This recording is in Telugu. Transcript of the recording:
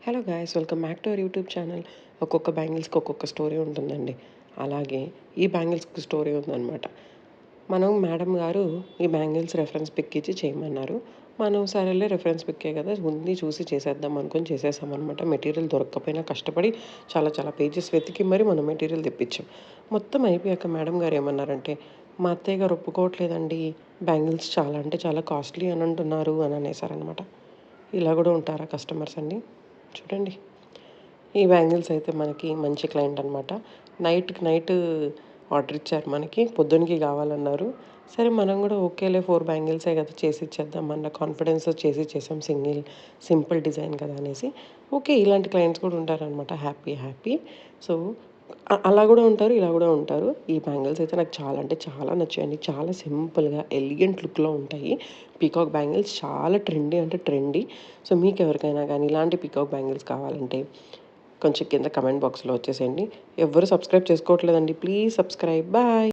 Hello guys, welcome back to our YouTube channel. ఒక్కొక్క బ్యాంగిల్స్కి ఒక్కొక్క స్టోరీ ఉంటుందండి. అలాగే ఈ బ్యాంగిల్స్కి స్టోరీ ఉందన్నమాట. మేడం గారు ఈ బ్యాంగిల్స్ రెఫరెన్స్ పిక్ ఇచ్చి చేయమన్నారు. మనం సరేలే రెఫరెన్స్ పిక్కే కదా ఉంది చూసి చేసేద్దాం అనుకొని చేసేసామన్నమాట. మెటీరియల్ దొరక్కపోయినా కష్టపడి చాలా చాలా పేజెస్ వెతికి మరి మనం మెటీరియల్ తెప్పించాం. మొత్తం అయిపోయాక మేడం గారు ఏమన్నారంటే, మా అత్తయ్య గారు ఒప్పుకోవట్లేదండి, బ్యాంగిల్స్ చాలా అంటే చాలా కాస్ట్లీ అని అంటున్నారు అని అనేసారనమాట. ఇలా కూడా ఉంటారా కస్టమర్స్ అండి? చూడండి, ఈ బ్యాంగిల్స్ అయితే మనకి మంచి క్లయింట్ అనమాట. నైట్‌కి నైట్ ఆర్డర్ ఇచ్చారు మనకి. పొద్దునకి కావాలన్నారు. సరే మనం కూడా ఓకేలే 4 బ్యాంగిల్సే కదా చేసి ఇచ్చేద్దాం అన్న కాన్ఫిడెన్స్‌తో చేసి ఇచ్చేసాం. సింపుల్ డిజైన్ కదా అనేసి. ఓకే, ఇలాంటి క్లయింట్స్ కూడా ఉంటారనమాట. Happy happy. సో, అలా కూడా ఉంటారు, ఇలా కూడా ఉంటారు. ఈ బ్యాంగిల్స్ అయితే నాకు చాలా అంటే చాలా నచ్చాయండి. చాలా సింపుల్‌గా ఎలిగెంట్ లుక్‌లో ఉంటాయి. పీకాక్ బ్యాంగిల్స్ చాలా ట్రెండీ అంటే ట్రెండీ. సో, మీకెవరికైనా గానీ ఇలాంటి పీకాక్ బ్యాంగిల్స్ కావాలంటే కొంచెం కింద కమెంట్ బాక్స్‌లో వచ్చేసేయండి. ఎవ్వరు సబ్స్క్రైబ్ చేసుకోవట్లేదండి. Please subscribe. బాయ్.